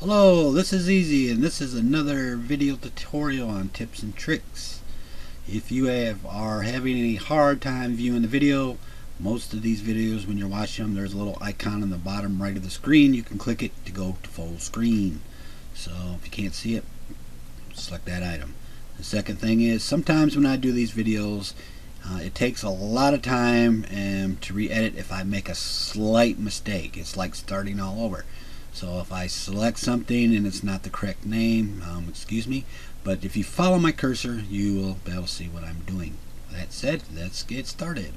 Hello, this is Easy, and this is another video tutorial on tips and tricks. If you are having any hard time viewing the video, most of these videos when you're watching them, there's a little icon on the bottom right of the screen. You can click it to go to full screen. So if you can't see it, select that item. The second thing is, sometimes when I do these videos, it takes a lot of time to re-edit if I make a slight mistake. It's like starting all over. So if I select something and it's not the correct name, excuse me. But if you follow my cursor, you will be able to see what I'm doing. That said, let's get started.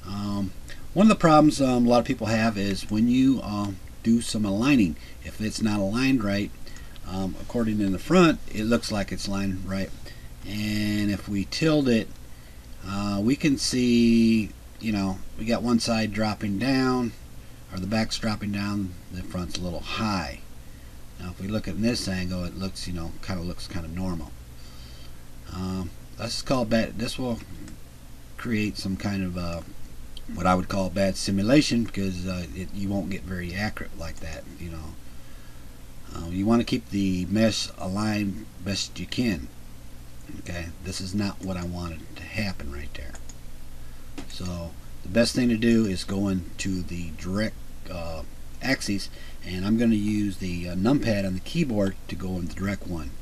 One of the problems a lot of people have is when you do some aligning. If it's not aligned right, according to the front, it looks like it's aligned right. And if we tilt it, we can see, we got one side dropping down, or the back's dropping down, the front's a little high. Now if we look at this angle, it looks, looks kind of normal. Let's call bad. This will create some kind of what I would call bad simulation, because you won't get very accurate like that. You want to keep the mesh aligned best you can. Okay, this is not what I wanted to happen right there. So the best thing to do is go into the direct axis, and I'm going to use the numpad on the keyboard to go in the direct one.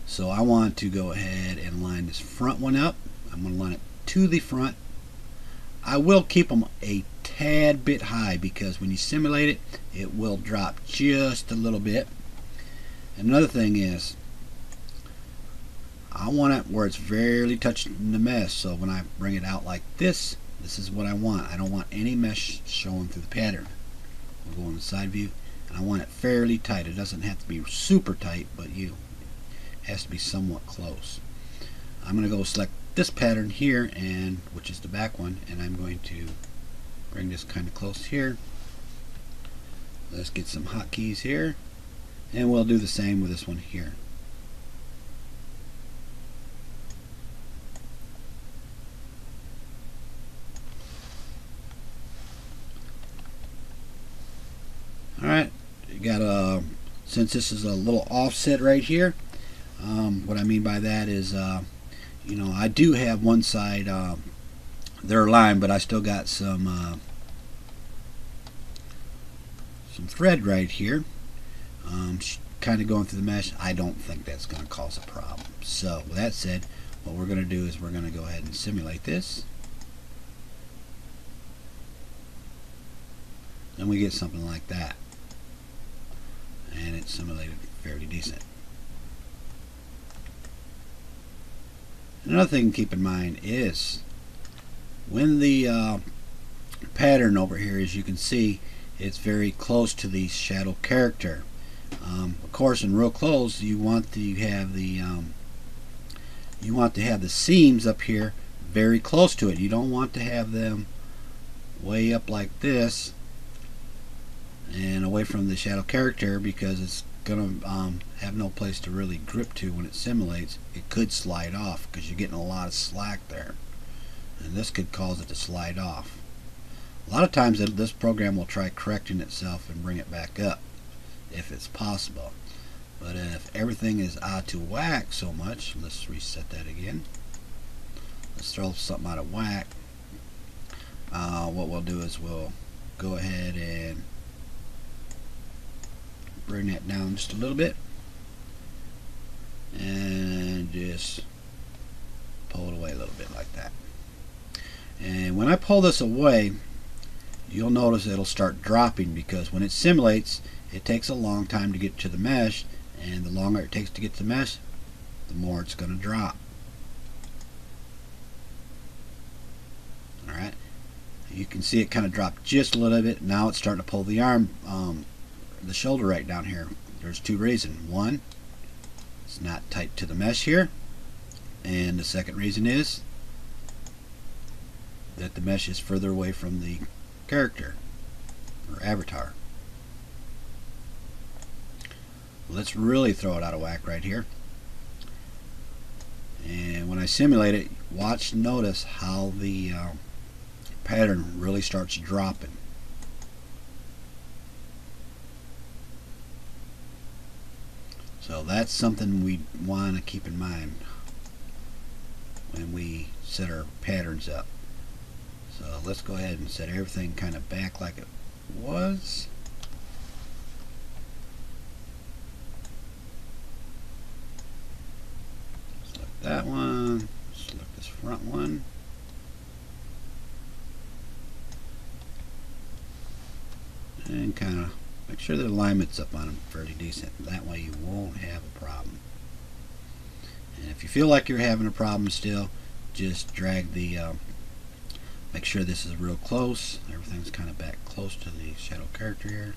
So I want to go ahead and line this front one up. I'm going to line it to the front. I will keep them a tad bit high, because when you simulate it, it will drop just a little bit. Another thing is, I want it where it's barely touching the mesh. So when I bring it out like this, this is what I want. I don't want any mesh showing through the pattern. We'll go in the side view, and I want it fairly tight. It doesn't have to be super tight, but it has to be somewhat close. I'm going to go select this pattern here, and which is the back one, and I'm going to bring this kind of close here. Let's get some hotkeys here, and we'll do the same with this one here. Alright, you got since this is a little offset right here, what I mean by that is, I do have one side, they're aligned, but I still got some thread right here, kind of going through the mesh. I don't think that's going to cause a problem. So with that said, what we're going to do is we're going to go ahead and simulate this, and we get something like that. And it's simulated fairly decent. Another thing to keep in mind is, when the pattern over here, as you can see, it's very close to the shadow character. Of course, in real close, you want to have the seams up here very close to it. You don't want to have them way up like this and away from the shadow character, because it's gonna have no place to really grip to when it simulates. It could slide off because you're getting a lot of slack there, and this could cause it to slide off. A lot of times this program will try correcting itself and bring it back up if it's possible, but if everything is out of whack so much, let's reset that again. Let's throw something out of whack. What we'll do is we'll go ahead and bring that down just a little bit, and just pull it away a little bit like that. And when I pull this away, you'll notice it'll start dropping, because when it simulates, it takes a long time to get to the mesh, and the longer it takes to get to the mesh, the more it's going to drop. Alright, you can see it kind of dropped just a little bit. Now it's starting to pull the arm, the shoulder right down here. There's two reasons. One, it's not tight to the mesh here, and the second reason is that the mesh is further away from the character or avatar. Let's really throw it out of whack right here, and when I simulate it, watch, notice how the pattern really starts dropping. So that's something we want to keep in mind when we set our patterns up. So let's go ahead and set everything kind of back like it was. Select that one, select this front one. And kind of make sure the alignment's up on them fairly decent. That way you won't have a problem. And if you feel like you're having a problem still, just drag the, make sure this is real close. Everything's kind of back close to the shadow character here.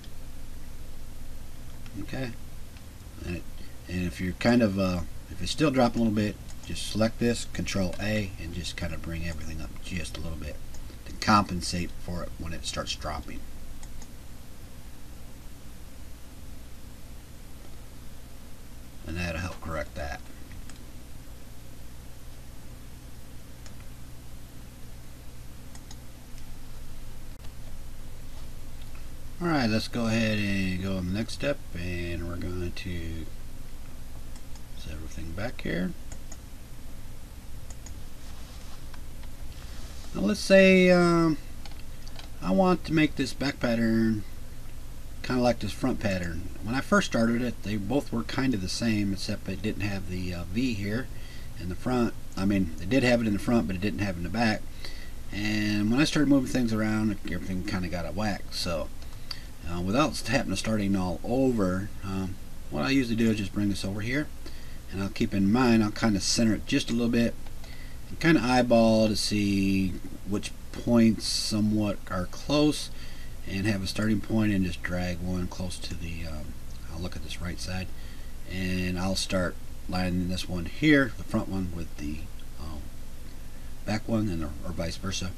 Okay. And if you're kind of, if it's still dropping a little bit, just select this, Control A, and just kind of bring everything up just a little bit to compensate for it when it starts dropping. And that'll help correct that. Alright, let's go ahead and go on the next step, and we're going to set everything back here. Now let's say I want to make this back pattern kind of like this front pattern. When I first started it, they both were kind of the same, except it didn't have the V here in the front. I mean, they did have it in the front, but it didn't have it in the back. And when I started moving things around, everything kind of got out of whack. So without having to starting all over, what I usually do is just bring this over here, and I'll keep in mind, I'll kind of center it just a little bit and kind of eyeball to see which points somewhat are close, and have a starting point and just drag one close to the, I'll look at this right side, and I'll start lining this one here, the front one, with the back one, and or vice versa.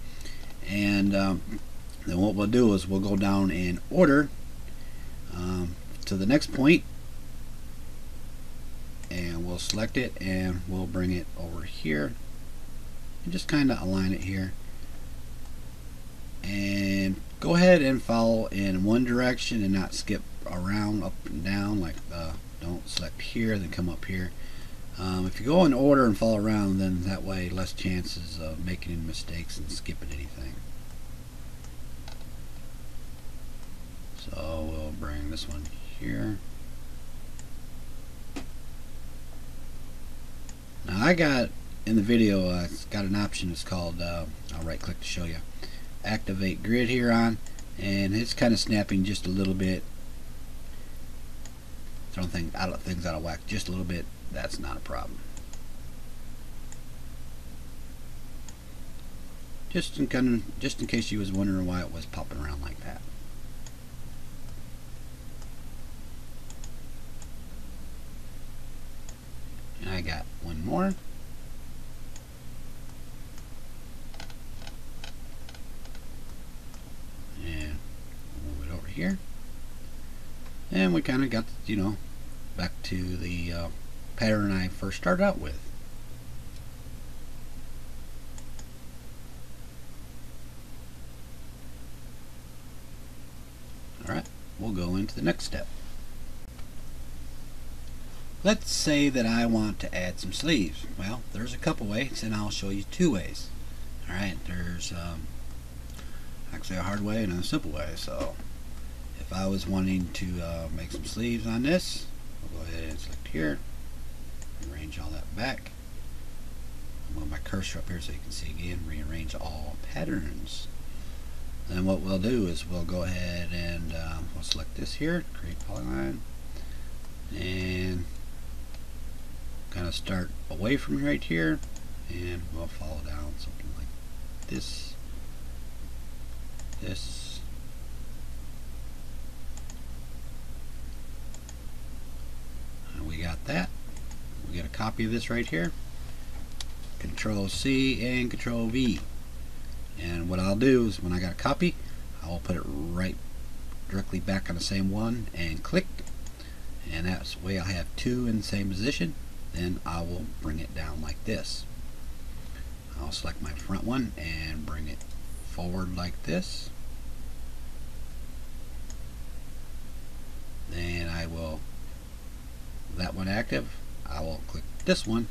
And then what we'll do is we'll go down in order to the next point, and we'll select it and we'll bring it over here and just kind of align it here, and go ahead and follow in one direction and not skip around up and down, like don't select here then come up here. If you go in order and follow around, then that way less chances of making any mistakes and skipping anything. So we'll bring this one here. Now I got in the video, it's got an option, it's called, I'll right click to show you, activate grid here on, and it's kind of snapping just a little bit, throwing things out of whack just a little bit. That's not a problem. Just in case you was wondering why it was popping around like that. And I got one more. And move it over here. And we kind of got, you know, back to the pattern I first started out with. Alright, we'll go into the next step. Let's say that I want to add some sleeves. Well, there's a couple ways, and I'll show you two ways. Alright, there's actually a hard way and a simple way. So if I was wanting to make some sleeves on this, I'll go ahead and select here, arrange all that back, move my cursor up here so you can see again, rearrange all patterns. Then what we'll do is we'll go ahead and we'll select this here, create polyline, and kind of start away from right here, and we'll follow down something like this, this, and we got that. We get a copy of this right here, Control C and Control V, and what I'll do is when I got a copy, I will put it right directly back on the same one and click, and that's the way I'll have two in the same position. Then I will bring it down like this. I'll select my front one and bring it forward like this. Then I will that one active, I will click this one.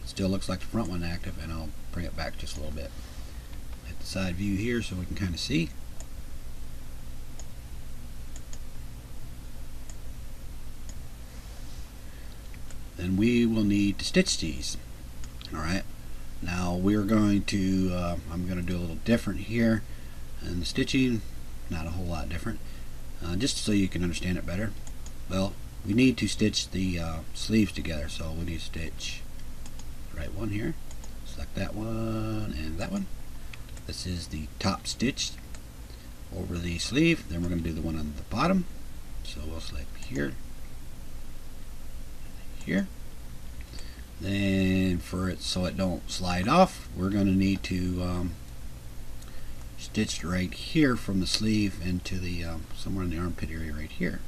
It still looks like the front one active, and I'll bring it back just a little bit. Hit the side view here so we can kind of see. Then we will need to stitch these. Alright, now we're going to, I'm going to do a little different here. And the stitching, not a whole lot different. Just so you can understand it better. Well, we need to stitch the sleeves together, so we need to stitch the right one here. Select that one and that one. This is the top stitch over the sleeve. Then we're going to do the one on the bottom. So we'll select here, here. Then for it so it don't slide off, we're going to need to stitch right here from the sleeve into the somewhere in the armpit area right here.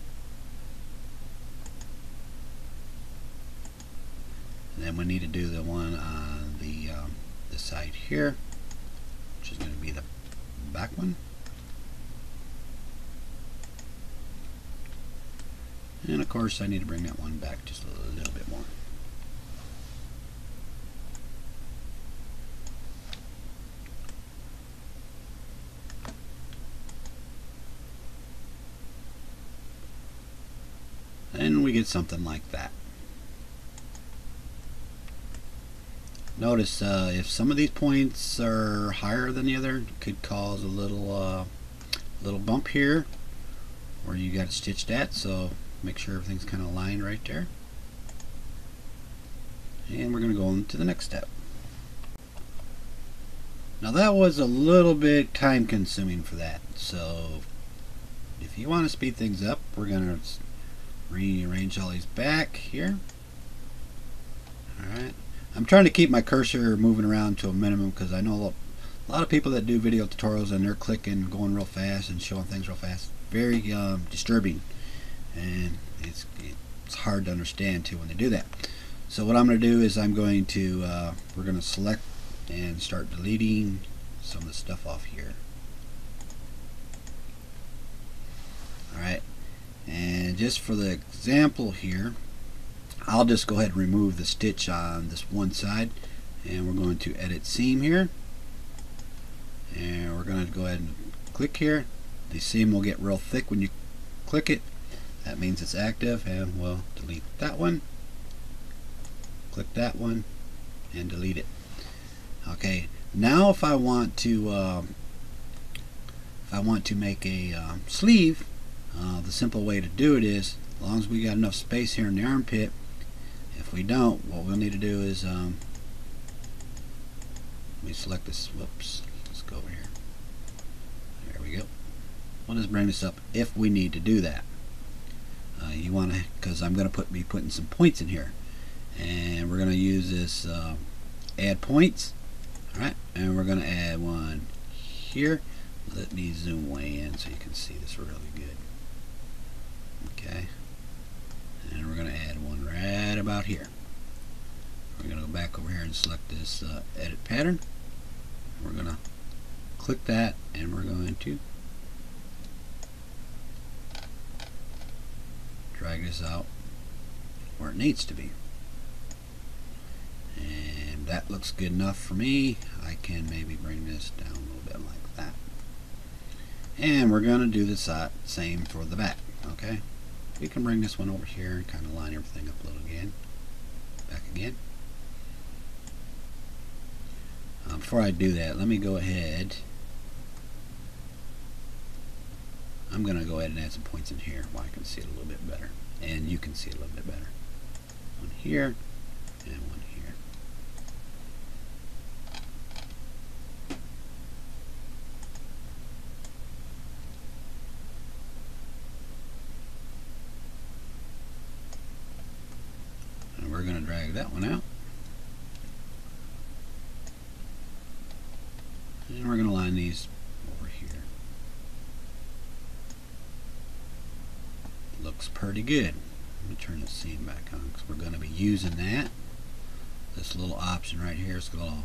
And then we need to do the one on the this side here, which is going to be the back one. And of course I need to bring that one back just a little bit more. And we get something like that. Notice if some of these points are higher than the other, it could cause a little bump here where you got it stitched at, so make sure everything's kind of aligned right there. And we're going to go on to the next step. Now that was a little bit time consuming for that, so if you want to speed things up, we're going to rearrange all these back here. Alright, I'm trying to keep my cursor moving around to a minimum because I know a lot of people that do video tutorials and they're clicking, going real fast and showing things real fast. Very disturbing, and it's hard to understand too when they do that. So what I'm going to do is I'm going to we're going to select and start deleting some of the stuff off here. Alright, and just for the example here, I'll just go ahead and remove the stitch on this one side, and we're going to edit seam here, and we're going to go ahead and click here. The seam will get real thick when you click it. That means it's active, and we'll delete that one, click that one, and delete it. Okay, now if I want to make a sleeve, the simple way to do it is, as long as we got enough space here in the armpit. If we don't, what we'll need to do is let me select this. Whoops, let's go over here. There we go. We'll just bring this up if we need to do that. You want to, because I'm going to be putting some points in here, and we're going to use this add points. All right, and we're going to add one here. Let me zoom way in so you can see this really good. Okay, and we're going to add one right about here. We're going to go back over here and select this edit pattern. We're going to click that, and we're going to drag this out where it needs to be. And that looks good enough for me. I can maybe bring this down a little bit like that. And we're going to do the same for the back. Okay, we can bring this one over here and kind of line everything up a little again. Back again. Before I do that, let me go ahead. I'm going to go ahead and add some points in here where I can see it a little bit better, and you can see it a little bit better. One here and one here. And we're going to drag that one out. And we're going to line these over here. Looks pretty good. Let me turn the seam back on because we're going to be using that. This little option right here is a little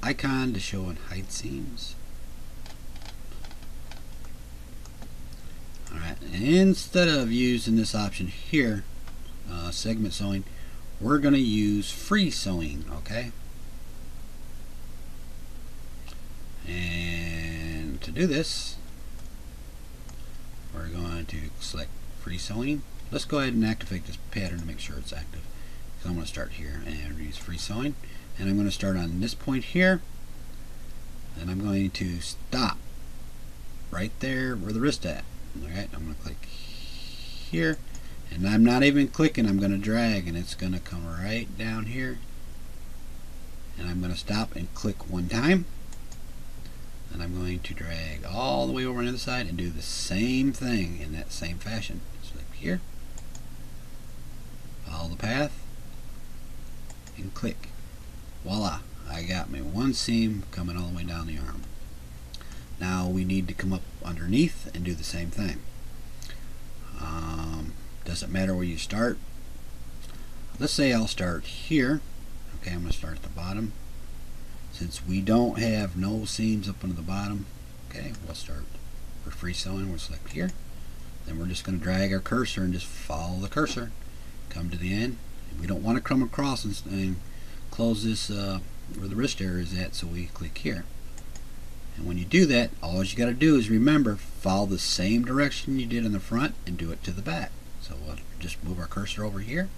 icon to show and hide seams. Alright, instead of using this option here, segment sewing, we're going to use free sewing, okay? And to do this, we're going to select free sewing. Let's go ahead and activate this pattern to make sure it's active. So I'm going to start here and use free sewing, and I'm going to start on this point here, and I'm going to stop right there where the wrist at. Alright, I'm going to click here, and I'm not even clicking, I'm going to drag, and it's going to come right down here, and I'm going to stop and click one time, and I'm going to drag all the way over on the other side and do the same thing in that same fashion. Select here, follow the path, and click. Voila, I got me one seam coming all the way down the arm. Now we need to come up underneath and do the same thing. Doesn't matter where you start. Let's say I'll start here. Okay, I'm going to start at the bottom. Since we don't have no seams up into the bottom, okay, we'll start for free sewing. We'll select here. Then we're just going to drag our cursor and just follow the cursor. Come to the end. And we don't want to come across and close this where the wrist area is at, so we click here. And when you do that, all you got to do is remember, follow the same direction you did in the front and do it to the back. So we'll just move our cursor over here.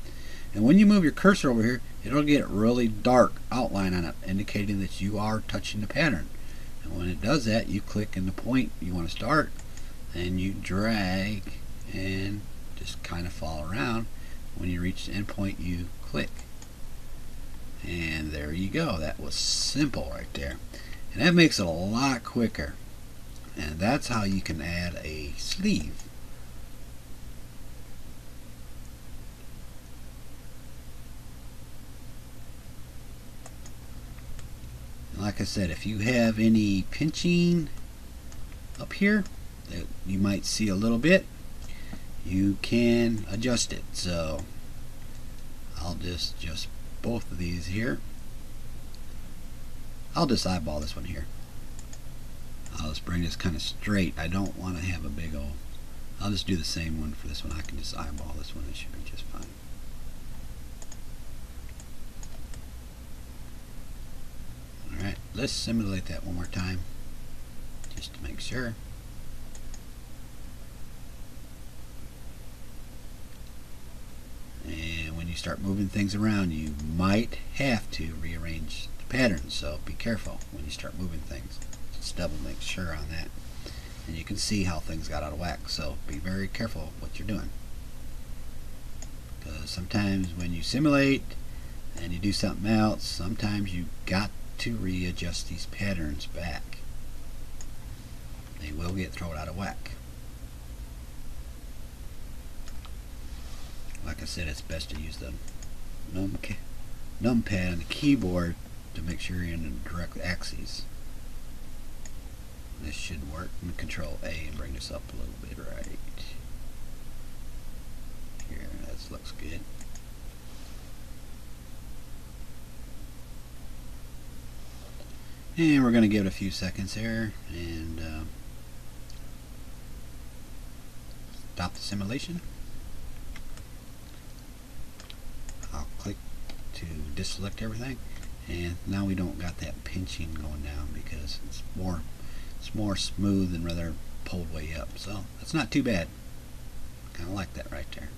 And when you move your cursor over here, it'll get a really dark outline on it, indicating that you are touching the pattern. And when it does that, you click in the point you want to start, and you drag and just kind of follow around. When you reach the end point, you click. And there you go. That was simple right there. And that makes it a lot quicker. And that's how you can add a sleeve. Like I said, if you have any pinching up here that you might see a little bit, you can adjust it. So I'll just adjust both of these here. I'll just eyeball this one here. I'll just bring this kind of straight. I don't want to have a big old. I'll just do the same one for this one. I can just eyeball this one. It should be just fine. Alright, let's simulate that one more time just to make sure. And when you start moving things around, you might have to rearrange the pattern, so be careful when you start moving things. Just double make sure on that. And you can see how things got out of whack, so be very careful what you're doing. Because sometimes when you simulate and you do something else, sometimes you got to readjust these patterns back. They will get thrown out of whack. Like I said, it's best to use the numpad on the keyboard to make sure you're in the direct axes. This should work. And Control A and bring this up a little bit right here. That looks good. And we're going to give it a few seconds here and stop the simulation. I'll click to deselect everything, and now we don't got that pinching going down because it's more smooth and rather pulled way up. So that's not too bad. Kind of like that right there.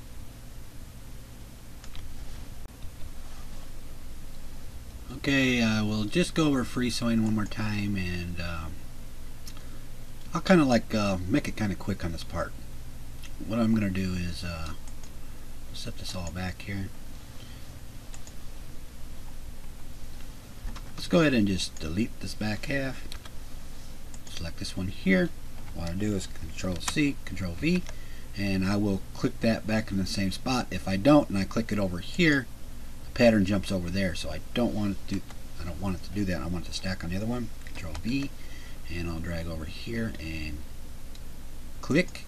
Okay, we'll just go over free sewing one more time, and I'll kind of like make it kind of quick on this part. What I'm going to do is set this all back here. Let's go ahead and just delete this back half. Select this one here. What I do is Control C, Control V, and I will click that back in the same spot. If I don't, and I click it over here, pattern jumps over there, so I don't want it to do that. I want it to stack on the other one. Control V, and I'll drag over here and click.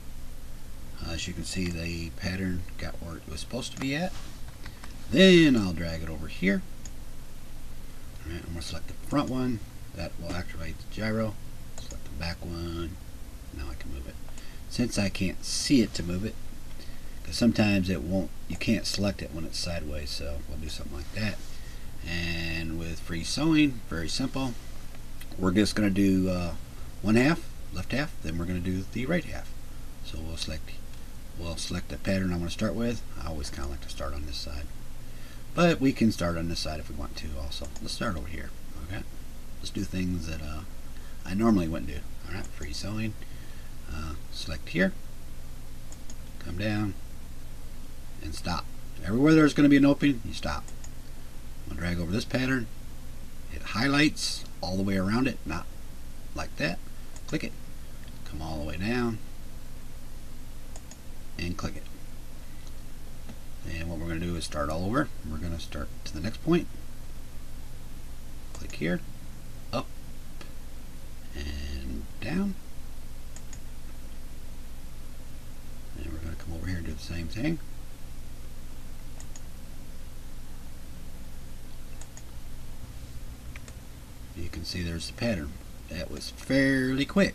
As you can see, the pattern got where it was supposed to be at. Then I'll drag it over here. Alright, I'm going to select the front one. That will activate the gyro. Select the back one. Now I can move it. Since I can't see it to move it, because sometimes it won't, you can't select it when it's sideways, so we'll do something like that. And with free sewing, very simple, we're just going to do one half, left half, then we're going to do the right half. So we'll select the pattern I'm going to start with. I always kind of like to start on this side, but we can start on this side if we want to also. Let's start over here. Okay, let's do things that I normally wouldn't do. Alright, free sewing, select here, come down and stop. Everywhere there's going to be an opening, you stop. I'm going to drag over this pattern. It highlights all the way around it, not like that. Click it, come all the way down and click it. And what we're going to do is start all over. We're going to start to the next point. Click here, up and down. And we're going to come over here and do the same thing. You can see there's the pattern. That was fairly quick.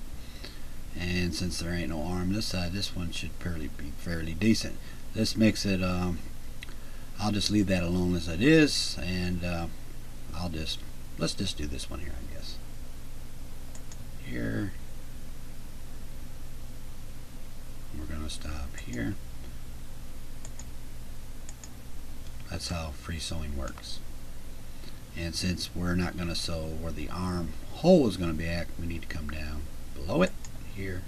And since there ain't no arm this side, this one should be fairly decent. This makes it, I'll just leave that alone as it is, and let's just do this one here, I guess. Here. We're going to stop here. That's how free sewing works. And since we're not going to sew where the arm hole is going to be at, we need to come down below it, here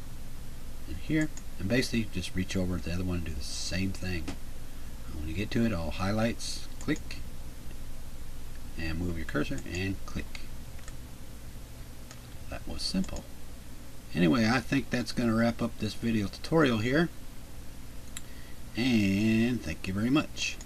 and here, and basically just reach over to the other one and do the same thing. And when you get to it, all highlights, click, and move your cursor and click. That was simple. Anyway, I think that's going to wrap up this video tutorial here, and thank you very much.